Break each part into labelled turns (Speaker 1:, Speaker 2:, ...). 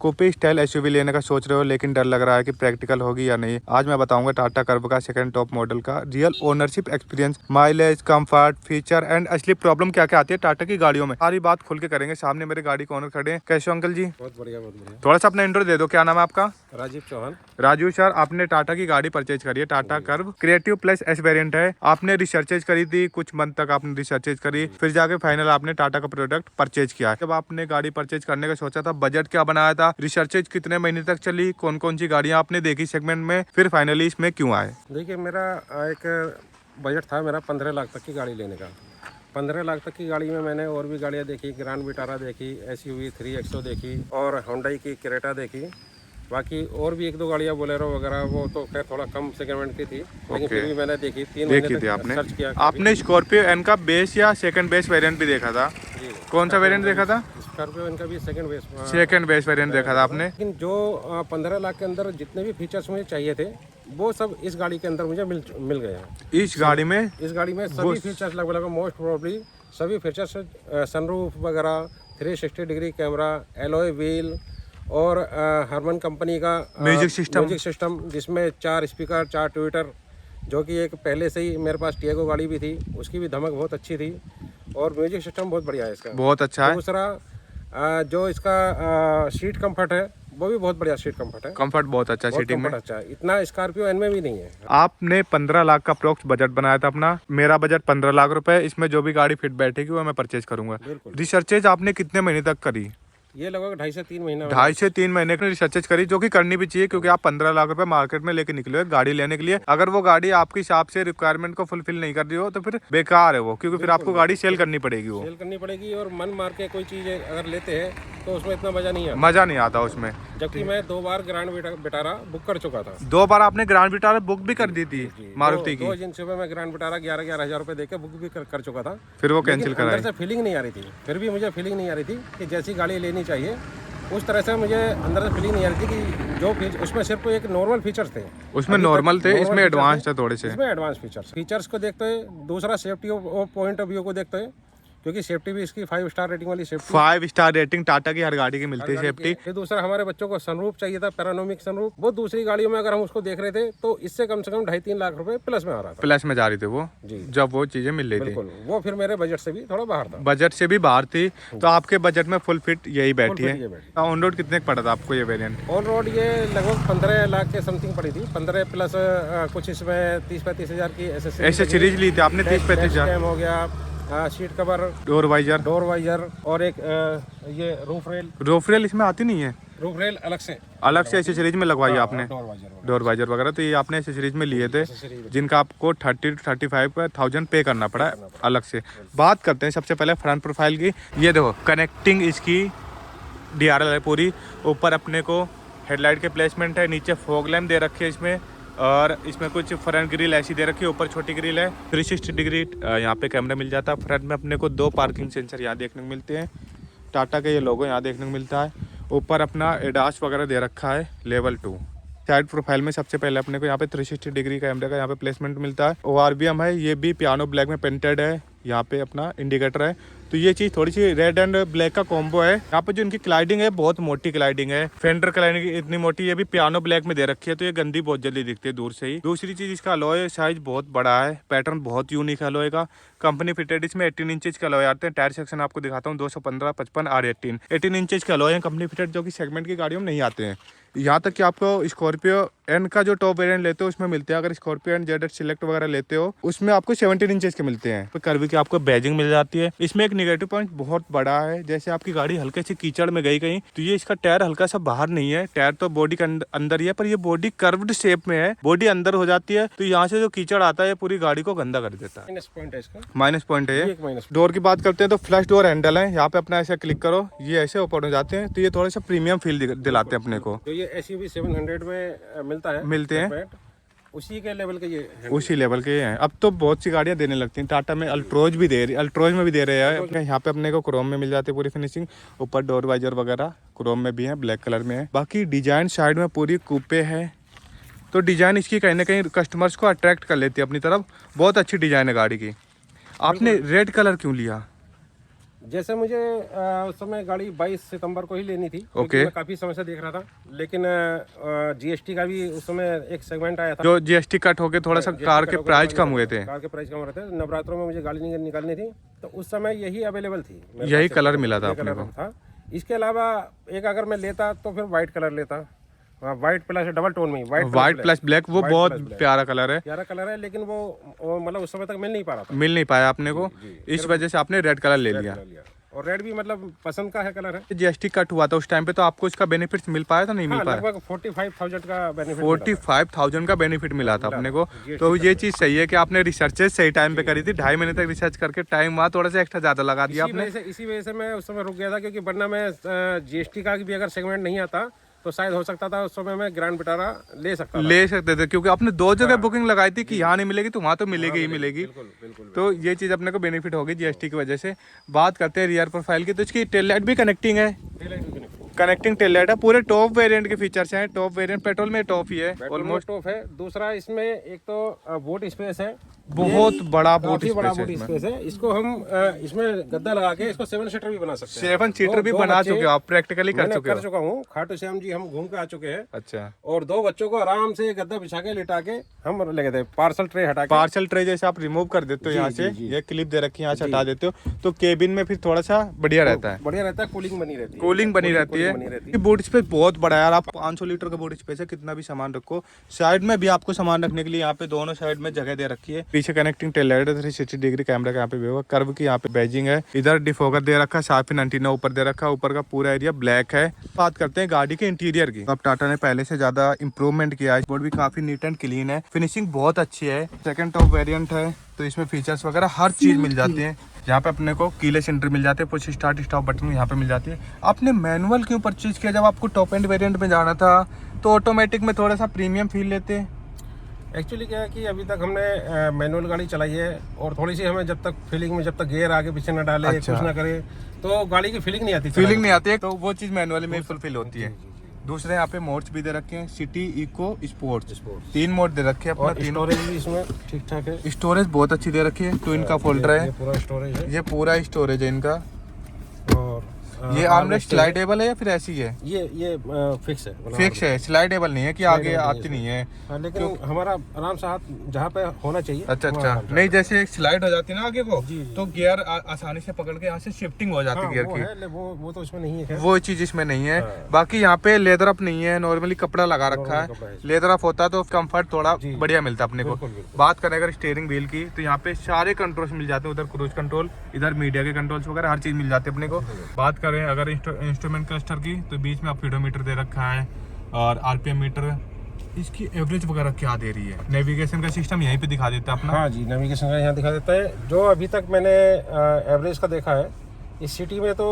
Speaker 1: कूपे style SUV लेने का सोच रहे हो लेकिन डर लग रहा है कि प्रैक्टिकल होगी या नहीं। आज मैं बताऊंगा टाटा कर्व का सेकंड टॉप मॉडल का real ownership experience, mileage, comfort, feature and असली प्रॉब्लम क्या क्या आती है टाटा की गाड़ियों में। सारी बात खुल के करेंगे। सामने मेरे गाड़ी के ओनर खड़े हैं। कैसे हो अंकल जी?
Speaker 2: बहुत बढ़िया बहुत बढ़िया।
Speaker 1: थोड़ा सा अपना इंट्रो दे दो। क्या नाम है आपका?
Speaker 2: राजीव चौहान।
Speaker 1: राजू सर, आपने टाटा की गाड़ी परचेज करी है, Tata curve creative plus S variant है। आपने रिसर्चेज करी थी, कुछ मंथ तक आपने रिसर्चेज करी, फिर जाके फाइनल आपने टाटा का प्रोडक्ट परचेज किया है। जब आपने गाड़ी परचेज करने का सोचा था, बजट क्या बनाया था, रिसर्चेज कितने महीने तक चली, कौन कौन सी गाड़ियां आपने देखी सेगमेंट में, फिर फाइनली इसमें क्यों आए?
Speaker 2: देखिए, मेरा एक बजट था मेरा 15 लाख तक की गाड़ी लेने का। 15 लाख तक की गाड़ी में मैंने और भी गाड़ियाँ देखी, ग्रैंड विटारा देखी, SUV 3XO देखी और होंडा की क्रेटा देखी। बाकी और भी एक दो गाड़ियाँ बोलेरो वगैरह, वो तो खैर थोड़ा कम सेगमेंट की थी, लेकिन फिर भी मैंने देखी। 3 महीने
Speaker 1: देखी थी
Speaker 2: तक
Speaker 1: आपने?
Speaker 2: सर्च किया।
Speaker 1: आपने स्कॉर्पियो एन का बेस या सेकंड बेस वेरिएंट भी देखा था?
Speaker 2: जी,
Speaker 1: कौन सा वेरिएंट देखा था?
Speaker 2: स्कॉर्पियो इनका भी
Speaker 1: सेकंड बेस वेरिएंट देखा था आपने?
Speaker 2: लेकिन जो 15 लाख के अंदर जितने भी फीचर्स मुझे चाहिए थे, वो सब इस गाड़ी के अंदर मुझे मिल गए हैं।
Speaker 1: इस गाड़ी में
Speaker 2: सभी फीचर्स लगभग मोस्ट प्रोबेबली सभी फीचर्स, सनरूफ वगैरह, 360 डिग्री कैमरा, एलॉय व्हील और हरमन कंपनी का
Speaker 1: म्यूजिक
Speaker 2: सिस्टम जिसमें 4 स्पीकर, 4 ट्विटर, जो कि एक पहले से ही मेरे पास टियागो गाड़ी भी थी, उसकी भी धमक बहुत अच्छी थी और म्यूजिक सिस्टम बहुत बढ़िया है इसका,
Speaker 1: बहुत अच्छा है।
Speaker 2: दूसरा जो इसका सीट कंफर्ट है, वो भी बहुत बढ़िया सीट कंफर्ट है।
Speaker 1: कंफर्ट बहुत अच्छा सीटिंग में।
Speaker 2: अच्छा है, इतना स्कॉर्पियो एन में भी नहीं है।
Speaker 1: आपने 15 लाख का अप्रोक्स बजट बनाया था अपना। मेरा बजट 15 लाख रुपए। इसमें जो भी गाड़ी फिट बैठेगी वो मैं परचेज करूंगा। रिसर्चेज आपने कितने महीने तक करी?
Speaker 2: ये लगभग 2.5 से 3 महीना।
Speaker 1: 2.5 से 3 महीने की रिसर्चेज करी, जो कि करनी भी चाहिए क्योंकि आप 15 लाख रुपए मार्केट में लेके निकले हो गाड़ी लेने के लिए। अगर वो गाड़ी आपके हिसाब से रिक्वायरमेंट को फुलफिल नहीं कर रही हो तो फिर बेकार है वो, क्योंकि फिर आपको गाड़ी सेल करनी पड़ेगी। वो
Speaker 2: सेल करनी पड़ेगी और मन मार के कोई चीज अगर लेते हैं तो उसमें इतना
Speaker 1: मजा नहीं आता उसमें।
Speaker 2: जबकि मैं 2 बार ग्रैंड विटारा बुक कर चुका था।
Speaker 1: 2 बार आपने ग्रैंड विटारा बुक भी कर दी थी मारुति की?
Speaker 2: 2 एजेंसी में मैं ग्रैंड विटारा 11,000 रुपए देके बुक भी कर चुका था।
Speaker 1: फिर वो कैंसिल कराई।
Speaker 2: अंदर से फीलिंग नहीं आ रही थी, फिर भी मुझे फीलिंग नहीं आ रही थी कि जैसी गाड़ी लेनी चाहिए उस तरह से मुझे अंदर से फीलिंग नहीं आ रही थी कि जो उसमें सिर्फ एक नॉर्मल फीचर्स थे,
Speaker 1: उसमें नॉर्मल थे, इसमें एडवांस थे थोड़े से।
Speaker 2: इसमें एडवांस फीचर्स को देखते हुए, दूसरा सेफ्टी पॉइंट ऑफ व्यू को देखते हुए, क्योंकि सेफ्टी भी इसकी 5 स्टार रेटिंग वाली सेफ्टी,
Speaker 1: 5 स्टार रेटिंग टाटा की हर गाड़ी की मिलती है सेफ्टी।
Speaker 2: फिर दूसरा हमारे बच्चों को सनरूफ चाहिए था, पैरानोमिक सनरूफ। वो दूसरी गाड़ियों में अगर हम उसको देख रहे थे तो इससे कम से कम 2.5-3 लाख रुपए प्लस में आ रहा था।
Speaker 1: प्लस में जा रही थी वो
Speaker 2: जी,
Speaker 1: जब वो चीजें मिल रही थी।
Speaker 2: वो फिर मेरे बजट से भी थोड़ा बाहर था।
Speaker 1: बजट से भी बाहर थी, तो आपके बजट में फुल फिट यही बैठी है। ऑन रोड कितने पड़ा था आपको ये वेरिएंट?
Speaker 2: ऑन रोड ये लगभग 15 लाख के समथिंग पड़ी थी। 15 प्लस कुछ इसमें 30-35 हजार की
Speaker 1: एसेसरीज ली थी आपने? 30-35 हजार
Speaker 2: हो गया, सीट कवर,
Speaker 1: डोर वाइजर
Speaker 2: और एक ये रूफ रेल
Speaker 1: इसमें आती नहीं है।
Speaker 2: रूफ रेल अलग से
Speaker 1: एसेसरीज में लगवाई आपने? डोर वाइजर वगैरह तो ये आपने एसेसरीज में लिए थे, जिनका आपको 30 to 35,000 पे करना पड़ा अलग से। बात करते हैं सबसे पहले फ्रंट प्रोफाइल की। ये देखो कनेक्टिंग इसकी DRL है पूरी। ऊपर अपने को हेडलाइट के प्लेसमेंट है, नीचे फॉग लैम्प दे रखे है इसमें, और इसमें कुछ फ्रंट ग्रिल ऐसी दे रखी है, ऊपर छोटी ग्रिल है। 360 डिग्री यहाँ पे कैमरा मिल जाता है। फ्रंट में अपने को 2 पार्किंग सेंसर यहाँ देखने को मिलते हैं। टाटा का ये लोगो यहाँ देखने को मिलता है। ऊपर अपना एडास वगैरह दे रखा है लेवल 2। साइड प्रोफाइल में सबसे पहले अपने को यहाँ पे 360 डिग्री कैमरे का यहाँ पे प्लेसमेंट मिलता है। ORVM है, ये भी पियानो ब्लैक में पेंटेड है। यहाँ पे अपना इंडिकेटर है, तो ये चीज़ थोड़ी सी रेड एंड ब्लैक का कॉम्बो है। यहाँ पे जो इनकी क्लाइडिंग है बहुत मोटी क्लाइडिंग है। फेंडर क्लाइडिंग इतनी मोटी, ये भी पियानो ब्लैक में दे रखी है, तो ये गंदी बहुत जल्दी दिखती है दूर से ही। दूसरी चीज़, इसका अलॉय साइज बहुत बड़ा है, पैटर्न बहुत यूनिक है अलॉय का। कंपनी फिटेड इसमें 18 इंचेस के अलॉय आते हैं। टायर सेक्शन आपको दिखाता हूँ, 215, 55 R18 18 इंचेस के अलॉय हैं कंपनी फिटेड, जो कि सेगमेंट की गाड़ियों में नहीं आते हैं। यहाँ तक कि आपको स्कॉर्पियो एन का जो टॉप वेरिएंट लेते हो उसमें मिलते हैं। अगर स्कॉर्पियो एन ZS सिलेक्ट वगैरह लेते हो उसमें आपको 17 इंचेस के मिलते हैं। तो कर्वी की आपको बैजिंग मिल जाती है। इसमें एक नेगेटिव पॉइंट बहुत बड़ा है, जैसे आपकी गाड़ी हल्के से कीचड़ में गई कहीं तो ये इसका टायर हल्का सा बाहर नहीं है। टायर तो बॉडी के अंदर ही है, पर ये बॉडी कर्व्ड शेप में है, बॉडी अंदर हो जाती है, तो यहाँ से जो कीचड़ आता है पूरी गाड़ी को गंदा कर देता है। माइनस पॉइंट है ये। डोर की बात करते हैं तो फ्लश डोर हैंडल है, यहाँ पे अपना ऐसे क्लिक करो, ये ऐसे ओपन हो जाते हैं, तो ये थोड़ा सा प्रीमियम फील दिलाते हैं अपने को।
Speaker 2: तो ये SUV 700 में मिलते हैं उसी के लेवल के, ये
Speaker 1: उसी लेवल के हैं। अब तो बहुत सी गाड़ियां देने लगती हैं। टाटा में अल्ट्रोज भी दे रही, अल्ट्रोज में भी दे रहे हैं। यहाँ पे अपने को क्रोम में मिल जाती है पूरी फिनिशिंग। ऊपर डोर वाइजर वगैरह क्रोम में भी है, ब्लैक कलर में है। बाकी डिजाइन साइड में पूरी कूपे है, तो डिजाइन इसकी कहीं ना कहीं कस्टमर्स को अट्रैक्ट कर लेती है अपनी तरफ। बहुत अच्छी डिजाइन है गाड़ी की। आपने रेड कलर क्यों लिया?
Speaker 2: जैसे मुझे उस समय गाड़ी 22 सितंबर को ही लेनी थी, क्योंकि
Speaker 1: ओके।
Speaker 2: मैं काफ़ी समय से देख रहा था, लेकिन जीएसटी का भी उस समय एक सेगमेंट आया था।
Speaker 1: जो जीएसटी कट होके थोड़ा सा कार के प्राइस कम हुए थे,
Speaker 2: कार के प्राइस कम हो रहे थे। नवरात्रों में मुझे गाड़ी निकालनी थी, तो उस समय यही अवेलेबल थी, मेरे
Speaker 1: यही
Speaker 2: पास
Speaker 1: कलर
Speaker 2: एक
Speaker 1: मिला था
Speaker 2: ये
Speaker 1: अपने
Speaker 2: कलर
Speaker 1: को।
Speaker 2: था। इसके अलावा एक अगर मैं लेता तो फिर वाइट कलर लेता, वाइट प्लस डबल टोन में,
Speaker 1: व्हाइट प्लस ब्लैक, वो
Speaker 2: White
Speaker 1: बहुत
Speaker 2: plus black।
Speaker 1: प्यारा कलर है।
Speaker 2: प्यारा कलर है, लेकिन वो मतलब उस समय तक मिल नहीं पा रहा था,
Speaker 1: मिल नहीं पाया अपने को,
Speaker 2: जी।
Speaker 1: इस वजह से आपने रेड कलर ले
Speaker 2: रेड
Speaker 1: लिया।
Speaker 2: कलर लिया। और रेड भी मतलब पसंद का है कलर है।
Speaker 1: जीएसटी कट हुआ था उस टाइम पे, तो आपको इसका बेनिफिट मिल पाया था नहीं मिल
Speaker 2: हाँ,
Speaker 1: पाया?
Speaker 2: लगभग 45,000 का बेनिफिट
Speaker 1: 45,000 का बेनिफिट मिला था अपने को।
Speaker 2: GST
Speaker 1: तो ये चीज़ सही है कि आपने रिसर्चेस सही टाइम पे करी थी, 2.5 महीने तक रिसर्च करके टाइम वहाँ थोड़ा सा एक्स्ट्रा ज़्यादा लगा दिया आपने।
Speaker 2: इसी वजह से मैं उस समय रुक गया था, क्योंकि वरना मैं जीएसटी का भी अगर सेगमेंट नहीं आता तो शायद हो सकता था उस समय मैं ग्रैंड विटारा ले सकता था।
Speaker 1: ले सकते थे, क्योंकि आपने 2 जगह बुकिंग लगाई थी कि यहाँ नहीं मिलेगी तो वहाँ तो मिलेगी ही मिलेगी।
Speaker 2: बिल्कुल बिल्कुल।
Speaker 1: तो ये चीज़ अपने को बेनिफिट होगी जीएसटी की वजह से। बात करते हैं रियर प्रोफाइल की, तो इसकी टेल लाइट भी कनेक्टिंग है, कनेक्टिंग टेल लाइट है, पूरे टॉप वेरिएंट के फीचर्स हैं। टॉप वेरिएंट पेट्रोल में टॉप ही है ऑलमोस्ट।
Speaker 2: टॉप है। दूसरा इसमें एक तो बूट स्पेस है,
Speaker 1: बहुत बड़ा बूट
Speaker 2: काफी बड़ा
Speaker 1: स्पेस
Speaker 2: बूट
Speaker 1: है।
Speaker 2: स्पेस है। इसको हम इसमें गद्दा लगा के इसको 7 सीटर भी बना सकते हैं।
Speaker 1: 7 सीटर भी
Speaker 2: दो
Speaker 1: बना
Speaker 2: बच्चे-
Speaker 1: चुके हो आप, प्रैक्टिकली कर
Speaker 2: मैंने
Speaker 1: चुके
Speaker 2: कर
Speaker 1: हो।
Speaker 2: चुका हूँ, खाटू श्याम जी हम घूम के आ चुके हैं।
Speaker 1: अच्छा,
Speaker 2: और 2 बच्चों को आराम से गद्दा बिछा के लिटा के हम ले गए थे। पार्सल ट्रे हटा के,
Speaker 1: पार्सल ट्रे जैसे आप रिमूव कर देते हो यहाँ से, ये क्लिप दे रखी है यहाँ से हटा देते हो, तो केबिन में फिर थोड़ा सा बढ़िया रहता है,
Speaker 2: बढ़िया रहता है, कूलिंग बनी रहती है।
Speaker 1: कूलिंग बनी रहती है। बूट स्पेस बहुत बड़ा है यार, आप 500 लीटर का बूट स्पेस है, कितना भी सामान रखो। साइड में भी आपको सामान रखने के लिए यहाँ पे दोनों साइड में जगह दे रखी है। पीछे कनेक्टिंग टेल लाइट है, 360 डिग्री कैमरा का यहाँ पे भी होगा, कर्व की यहाँ पे बैजिंग है। इधर डिफोगर दे रखा है, शार्पिन एंटीना ऊपर दे रखा है, ऊपर का पूरा एरिया ब्लैक है। बात करते हैं गाड़ी के इंटीरियर की, अब टाटा ने पहले से ज्यादा इंप्रूवमेंट किया है। बोर्ड भी काफी नीट एंड क्लीन है, फिनिशिंग बहुत अच्छी है। सेकंड टॉप वेरिएंट है, तो इसमें फीचर्स वगैरह हर चीज मिल जाती है। यहाँ पे अपने को कीलेस एंट्री मिल जाते हैं, पुश स्टार्ट स्टॉप बटन यहाँ पे मिल जाती है। आपने मैनुअल क्यों परचेज किया? जब आपको टॉप एंड वेरिएंट में जाना था तो ऑटोमेटिक में थोड़ा सा प्रीमियम फील लेते।
Speaker 2: एक्चुअली क्या है कि अभी तक हमने मैनुअल गाड़ी चलाई है, और थोड़ी सी हमें जब तक फीलिंग में, जब तक गियर आगे पीछे न डाले,
Speaker 1: अच्छा।
Speaker 2: कुछ ना करे, तो गाड़ी की फीलिंग नहीं आती।
Speaker 1: फीलिंग नहीं आती है, तो वो चीज मैनुअली में फुलफिल होती है। दूसरे यहाँ पे मोड्स भी दे रखे हैं, सिटी, इको, स्पोर्ट्स, 3 मोड दे रखे हैं अपना।
Speaker 2: और स्टोरेज भी इसमें ठीक ठाक है।
Speaker 1: स्टोरेज बहुत अच्छी दे रखी है, ट्विन का फोल्डर है,
Speaker 2: ये पूरा स्टोरेज है।
Speaker 1: ये पूरा स्टोरेज है इनका।
Speaker 2: और
Speaker 1: ये आर्मरेस्ट स्लाइडेबल है या फिर ऐसी है?
Speaker 2: ये फिक्स है, मतलब
Speaker 1: फिक्स है, स्लाइडेबल नहीं है कि आगे आती नहीं है।
Speaker 2: हाँ, लेकिन हमारा आराम से हाथ जहाँ पे होना चाहिए।
Speaker 1: अच्छा
Speaker 2: वहाँ
Speaker 1: अच्छा, नहीं जैसे स्लाइड हो जाती है ना आगे को,
Speaker 2: जी।
Speaker 1: तो गियर आसानी से पकड़ के यहाँ से शिफ्टिंग हो जाती है
Speaker 2: हाँ,
Speaker 1: गियर
Speaker 2: वो
Speaker 1: की।
Speaker 2: है, वो तो इसमें नहीं है।
Speaker 1: वो चीज इसमें नहीं है।
Speaker 2: हाँ।
Speaker 1: बाकी यहाँ पे लेदर अप नहीं है, नॉर्मली कपड़ा लगा रखा
Speaker 2: कपड़ा
Speaker 1: है।
Speaker 2: है।
Speaker 1: लेदर अप होता तो कंफर्ट थोड़ा
Speaker 2: जी।
Speaker 1: बढ़िया मिलता अपने को।
Speaker 2: बिल्कुल, बिल्कुल।
Speaker 1: बात करें अगर स्टीयरिंग व्हील की, तो यहाँ पे सारे कंट्रोल्स मिल जाते हैं। उधर क्रूज कंट्रोल, इधर मीडिया के कंट्रोल्स वगैरह हर चीज मिल जाती है अपने को। बात करें अगर इंस्ट्रूमेंट क्लस्टर की, तो बीच में आप स्पीडोमीटर दे रखा है और आरपीएम मीटर। इसकी एवरेज वगैरह क्या दे रही है? नेविगेशन का सिस्टम यहीं पे दिखा देता है अपना।
Speaker 2: हाँ जी, नेविगेशन का यहाँ दिखा देता है। जो अभी तक मैंने एवरेज का देखा है, इस सिटी में तो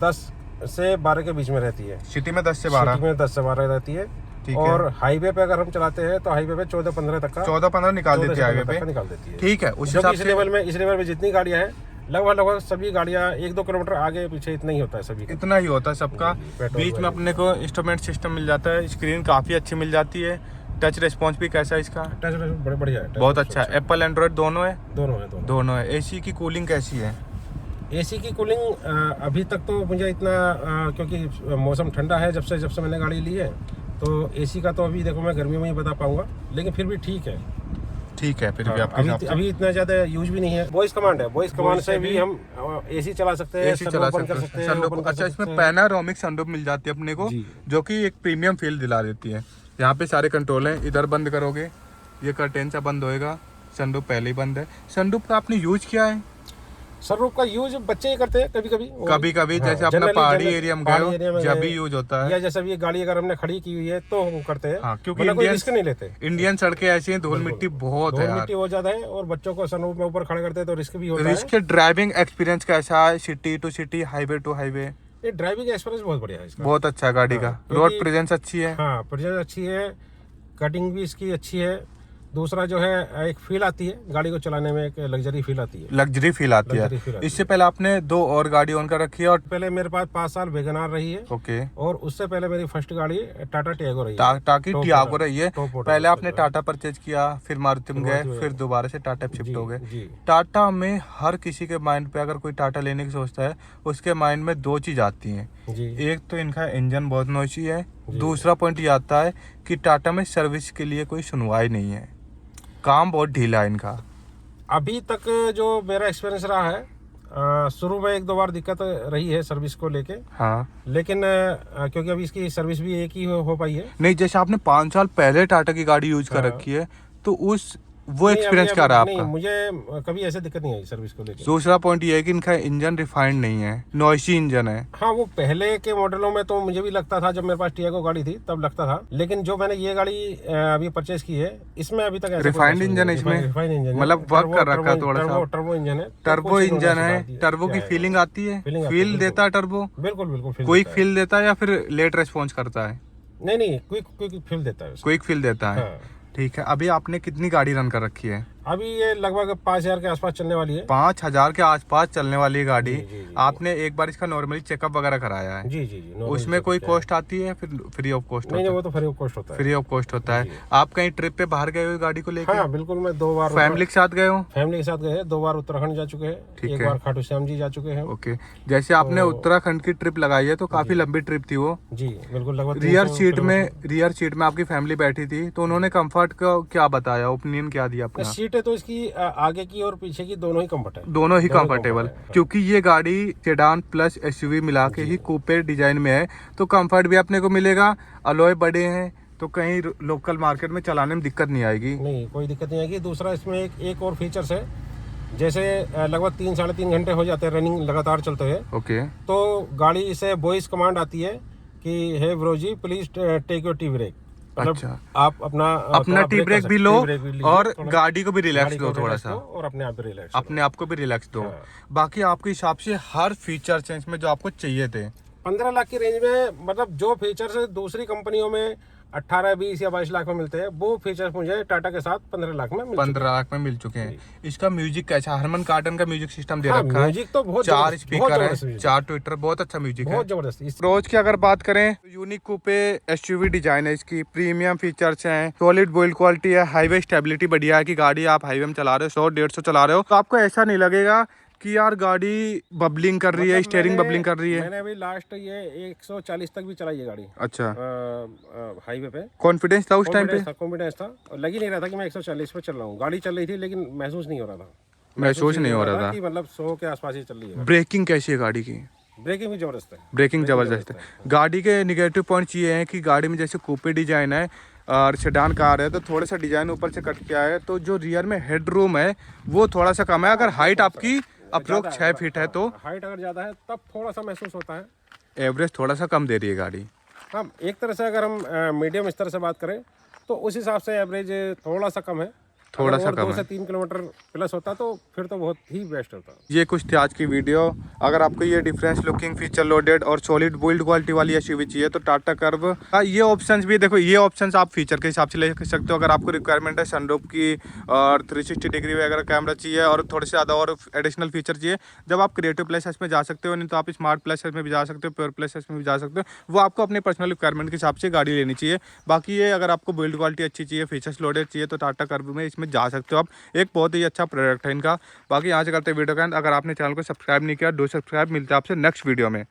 Speaker 2: 10 से 12 के बीच में रहती है।
Speaker 1: सिटी में 10 से 12,
Speaker 2: सिटी में 10 से 12 रहती है।
Speaker 1: ठीक है।
Speaker 2: और हाईवे पे अगर हम चलाते हैं तो हाईवे पे 14-15 तक का,
Speaker 1: 14-15 निकाल
Speaker 2: 14
Speaker 1: देती
Speaker 2: से
Speaker 1: है
Speaker 2: 15
Speaker 1: हाईवे
Speaker 2: तक का
Speaker 1: पे।
Speaker 2: निकाल देती है।
Speaker 1: ठीक है, उस
Speaker 2: जो कि
Speaker 1: हिसाब
Speaker 2: इस
Speaker 1: से
Speaker 2: लेवल में जितनी गाड़ियाँ हैं, लगभग सभी गाड़ियाँ 1-2 किलोमीटर आगे पीछे इतना ही होता है सभी का।
Speaker 1: इतना ही होता है सबका।
Speaker 2: पेट्रोल
Speaker 1: बीच में अपने को इंस्ट्रूमेंट सिस्टम मिल जाता है, स्क्रीन काफ़ी अच्छी मिल जाती है। टच रिस्पॉन्स भी कैसा है इसका?
Speaker 2: टच बड़े बढ़िया है,
Speaker 1: बहुत अच्छा है। एप्पल एंड्रॉयड दोनों है?
Speaker 2: दोनों
Speaker 1: दोनों है। एसी की कूलिंग कैसी है?
Speaker 2: एसी की कूलिंग अभी तक तो मुझे इतना क्योंकि मौसम ठंडा है, जब से मैंने गाड़ी ली है, तो एसी का तो अभी देखो मैं गर्मियों में ही बता पाऊंगा, लेकिन फिर भी ठीक है।
Speaker 1: ठीक है, फिर भी आपके हिसाब से
Speaker 2: अभी इतना ज्यादा यूज भी नहीं है। वॉइस कमांड है, वॉइस कमांड से भी हम एसी चला सकते हैं,
Speaker 1: एसी चला
Speaker 2: बंद कर
Speaker 1: सकते
Speaker 2: सकते
Speaker 1: हैं।
Speaker 2: हैं,
Speaker 1: सनरूफ,
Speaker 2: open कर
Speaker 1: अच्छा,
Speaker 2: सकते
Speaker 1: इसमें
Speaker 2: हैं।
Speaker 1: पैनारोमिक सनरूफ मिल जाती है अपने को,
Speaker 2: जी।
Speaker 1: जो कि एक प्रीमियम फील दिला देती है। यहाँ पे सारे कंट्रोल हैं। इधर बंद करोगे, ये कर्टेन सा बंद होएगा। सनरूफ पहले ही बंद है। सनरूफ का आपने यूज किया है?
Speaker 2: सनरूफ का यूज बच्चे ही करते हैं कभी
Speaker 1: कभी जैसे अपना पहाड़ी एरिया में गए हो, जब भी यूज होता है।
Speaker 2: या जैसे ये गाड़ी अगर हमने खड़ी की हुई है तो हम करते हैं।
Speaker 1: हाँ, क्योंकि
Speaker 2: वरना कोई
Speaker 1: इंडियन
Speaker 2: रिस्क नहीं लेते।
Speaker 1: इंडियन सड़कें ऐसी हैं, धूल मिट्टी बहुत है
Speaker 2: धूल
Speaker 1: यार।
Speaker 2: मिट्टी बहुत ज्यादा है, और बच्चों को सनरूफ में ऊपर खड़ा करते हैं तो रिस्क भी होता है।
Speaker 1: रिस्क ड्राइविंग एक्सपीरियंस कैसा है? City to city, highway to highway?
Speaker 2: ये ड्राइविंग एक्सपीरियंस बहुत बढ़िया है इसका।
Speaker 1: बहुत अच्छा है गाड़ी का। रोड प्रेजेंस अच्छी है।
Speaker 2: हाँ, प्रेजेंस अच्छी है, कटिंग भी इसकी अच्छी है। दूसरा जो है एक फील आती है गाड़ी को चलाने में, एक लग्जरी फील आती है।
Speaker 1: लग्जरी फील आती
Speaker 2: लग्जरी
Speaker 1: है।
Speaker 2: फील आती
Speaker 1: इससे पहले आपने 2 और गाड़ी ऑन कर रखी है और
Speaker 2: पहले मेरे पास 5 साल वेगनार रही है,
Speaker 1: ओके,
Speaker 2: और उससे पहले मेरी फर्स्ट गाड़ी टाटा टियागो रही है।
Speaker 1: टाटा की
Speaker 2: टॉप
Speaker 1: टियागो
Speaker 2: मॉडल,
Speaker 1: रही है।
Speaker 2: टॉप मॉडल
Speaker 1: पहले आपने
Speaker 2: उसका
Speaker 1: टाटा परचेज किया, फिर मारुति में गए,
Speaker 2: मारुति में
Speaker 1: फिर दोबारा से टाटा पे
Speaker 2: जी,
Speaker 1: शिफ्ट हो गए।
Speaker 2: जी
Speaker 1: टाटा में हर किसी के माइंड पे अगर कोई टाटा लेने की सोचता है, उसके माइंड में 2 चीज आती हैं।
Speaker 2: जी
Speaker 1: एक तो इनका इंजन बहुत नॉइसी है, दूसरा पॉइंट ये आता है कि टाटा में सर्विस के लिए कोई सुनवाई नहीं है, काम बहुत ढीला है इनका।
Speaker 2: अभी तक जो मेरा एक्सपीरियंस रहा है, शुरू में 1-2 बार दिक्कत रही है सर्विस को लेके,
Speaker 1: हाँ,
Speaker 2: लेकिन क्योंकि अभी इसकी सर्विस भी एक ही हो पाई है।
Speaker 1: नहीं जैसे आपने 5 साल पहले टाटा की गाड़ी यूज कर
Speaker 2: हाँ।
Speaker 1: रखी है, तो वो
Speaker 2: नहीं,
Speaker 1: एक्सपीरियंस
Speaker 2: अभी-
Speaker 1: क्या रहा
Speaker 2: नहीं,
Speaker 1: आपका?
Speaker 2: मुझे कभी ऐसे दिक्कत नहीं आई सर्विस को लेके।
Speaker 1: दूसरा पॉइंट ये है कि इनका इंजन रिफाइंड नहीं है, नॉइसी इंजन है।
Speaker 2: हाँ, वो पहले के मॉडलों में तो मुझे भी लगता था, जब मेरे पास टियागो गाड़ी थी तब लगता था, लेकिन जो मैंने ये गाड़ी अभी परचेज की है, इसमें अभी तक
Speaker 1: रिफाइंड इंजन है इसमें, मतलब वर्क कर रखा है थोड़ा सा।
Speaker 2: टर्बो इंजन है,
Speaker 1: टर्बो इंजन है, टर्बो की फीलिंग आती है, फील देता है टर्बो,
Speaker 2: बिल्कुल बिल्कुल
Speaker 1: क्विक फील देता है या फिर लेट रेस्पॉन्स करता है?
Speaker 2: नहीं, क्विक फील देता है उसको।
Speaker 1: क्विक फील देता है।
Speaker 2: हाँ।
Speaker 1: ठीक है, अभी आपने कितनी गाड़ी रन कर रखी है?
Speaker 2: अभी ये लगभग 5,000 के आसपास चलने वाली है।
Speaker 1: 5,000 के आसपास चलने वाली गाड़ी।
Speaker 2: जी, जी, जी।
Speaker 1: आपने एक बार इसका नॉर्मली चेकअप वगैरह कराया है?
Speaker 2: जी जी जी, नॉर्मल
Speaker 1: उसमें कोई
Speaker 2: चेकअप है।
Speaker 1: कॉस्ट आती है, फिर फ्री ऑफ कॉस्ट
Speaker 2: नहीं
Speaker 1: होता
Speaker 2: नहीं,
Speaker 1: है?
Speaker 2: वो तो फ्री ऑफ कॉस्ट होता है।
Speaker 1: फ्री ऑफ कॉस्ट होता है। आप कहीं ट्रिप पे बाहर गए हुए गाड़ी को लेकर?
Speaker 2: हाँ बिल्कुल, मैं 2 बार
Speaker 1: फैमिली के साथ गए हो?
Speaker 2: फैमिली के साथ गए हैं, 2 बार उत्तराखंड जा चुके हैं,
Speaker 1: ठीक
Speaker 2: एक
Speaker 1: है।
Speaker 2: बार खाटू श्याम जी जा चुके हैं।
Speaker 1: ओके, जैसे आपने उत्तराखंड की ट्रिप लगाई है तो काफी लंबी ट्रिप थी वो।
Speaker 2: जी बिल्कुल, लगभग
Speaker 1: रियर
Speaker 2: 300
Speaker 1: सीट में आपकी फैमिली बैठी थी, तो उन्होंने कंफर्ट का क्या बताया, ओपिनियन क्या दिया अपना?
Speaker 2: सीट है तो इसकी आगे की और पीछे की दोनों ही कंफर्ट है।
Speaker 1: दोनों ही
Speaker 2: दोनों
Speaker 1: कंफर्टेबल,
Speaker 2: comfort है।
Speaker 1: क्योंकि ये गाड़ी सेडान प्लस एसयूवी मिला के ही कूपे डिजाइन में है, तो कंफर्ट भी अपने को मिलेगा, अलॉय बड़े हैं, तो कहीं लोकल मार्केट में चलाने में दिक्कत नहीं आएगी।
Speaker 2: नहीं, कोई दिक्कत नहीं आएगी। दूसरा इसमें एक और फीचर्स है, जैसे लगभग 3-3.5 घंटे हो जाते हैं रनिंग लगातार चलते हुए,
Speaker 1: ओके,
Speaker 2: तो गाड़ी से वॉइस कमांड आती है कि hey bro ji please take your tea break.
Speaker 1: अच्छा,
Speaker 2: आप अपना
Speaker 1: टी ब्रेक भी लो और गाड़ी को भी रिलैक्स
Speaker 2: गाड़ी
Speaker 1: दो
Speaker 2: को
Speaker 1: थोड़ा
Speaker 2: relax
Speaker 1: सा,
Speaker 2: दो और अपने आप भी रिलैक्स
Speaker 1: अपने आप को भी रिलैक्स दो।
Speaker 2: हाँ।
Speaker 1: बाकी आपके हिसाब से हर फीचर चेंज में जो आपको चाहिए थे
Speaker 2: 15 लाख की रेंज में, मतलब जो फीचर्स दूसरी कंपनियों में 18, 20 या 22 लाख में मिलते हैं, वो फीचर्स मुझे टाटा के साथ 15 लाख में मिल
Speaker 1: 15 लाख में मिल चुके हैं। इसका म्यूजिक कैसा? हरमन कार्टन का म्यूजिक सिस्टम दे
Speaker 2: हाँ,
Speaker 1: रखा है,
Speaker 2: म्यूजिक तो बहुत
Speaker 1: 4
Speaker 2: जबरदस्त, बहुत
Speaker 1: स्पीकर
Speaker 2: जबरदस्त
Speaker 1: है,
Speaker 2: म्यूजिक।
Speaker 1: 4 ट्विटर, बहुत अच्छा म्यूजिक है।
Speaker 2: बहुत जबरदस्त।
Speaker 1: रोज की अगर बात करें तो यूनिक कूपे एसयूवी डिजाइन है इसकी, प्रीमियम फीचर्स हैं, सॉलिड बिल्ड क्वालिटी है, हाईवे स्टेबिलिटी बढ़िया है कि गाड़ी आप हाईवे में चला रहे हो, 100-150 चला रहे हो तो आपको ऐसा नहीं लगेगा कि यार गाड़ी बबलिंग कर रही है,
Speaker 2: मतलब
Speaker 1: स्टीयरिंग बबलिंग कर रही है।
Speaker 2: मैंने अभी लास्ट ये 140 तक भी चलाई है गाड़ी
Speaker 1: अच्छा,
Speaker 2: हाईवे पे।
Speaker 1: कॉन्फिडेंस था उस टाइम पे?
Speaker 2: कॉन्फिडेंस था, और लग ही नहीं रहा था कि मैं 140 पे चल रहा हूँ। गाड़ी चल रही थी लेकिन महसूस नहीं हो रहा था।
Speaker 1: महसूस नहीं हो रहा था
Speaker 2: कि मतलब 100 के आसपास ही चल रही है।
Speaker 1: ब्रेकिंग कैसी है गाड़ी की?
Speaker 2: ब्रेकिंग भी जबरदस्त है।
Speaker 1: ब्रेकिंग जबरदस्त है। गाड़ी के निगेटिव पॉइंट्स ये हैं कि गाड़ी में जैसे कूपे डिजाइन है और सेडान कार है, तो थोड़ा सा डिजाइन ऊपर से कट के आया है, तो जो रियर में हेड रूम है वो थोड़ा सा कम है। अगर हाइट आपकी अप्रोक्स 6 फीट है तो
Speaker 2: हाइट अगर ज़्यादा है तब थोड़ा सा महसूस होता है।
Speaker 1: एवरेज थोड़ा सा कम दे रही है गाड़ी।
Speaker 2: हाँ, एक तरह से अगर हम मीडियम स्तर से बात करें तो उस हिसाब से एवरेज थोड़ा सा कम है।
Speaker 1: थोड़ा
Speaker 2: अगर
Speaker 1: सा
Speaker 2: और
Speaker 1: कम
Speaker 2: 2
Speaker 1: है।
Speaker 2: से 3 किलोमीटर प्लस होता तो फिर तो बहुत ही बेस्ट होता।
Speaker 1: ये कुछ थी आज की वीडियो। अगर आपको ये डिफरेंस लुकिंग, फीचर लोडेड और सॉलिड बिल्ड क्वालिटी वाली एसयूवी चाहिए तो टाटा कर्व का ये ऑप्शंस भी देखो, ये ऑप्शंस आप फीचर के हिसाब से ले सकते हो। अगर आपको रिक्वायरमेंट है सनरूफ की और 360 डिग्री वगैरह कैमरा चाहिए और थोड़े से ज़्यादा और एडिशनल फीचर चाहिए, जब आप क्रिएटिव प्लस एस में जा सकते हो, नहीं तो आप स्मार्ट प्लस एस में भी जा सकते हो, प्योर प्लस एस में भी जा सकते हो। वो आपको अपने पर्सनल रिक्वायरमेंट के हिसाब से गाड़ी लेनी चाहिए। बाकी ये अगर आपको बिल्ड क्वालिटी अच्छी चाहिए, फीचर्स लोडेड चाहिए तो टाटा कर्व में इसमें जा सकते हो आप। एक बहुत ही अच्छा प्रोडक्ट है इनका। बाकी यहाँ से करते हैं वीडियो का। अगर आपने चैनल को सब्सक्राइब नहीं किया, डू सब्सक्राइब। मिलते हैं आपसे नेक्स्ट वीडियो में।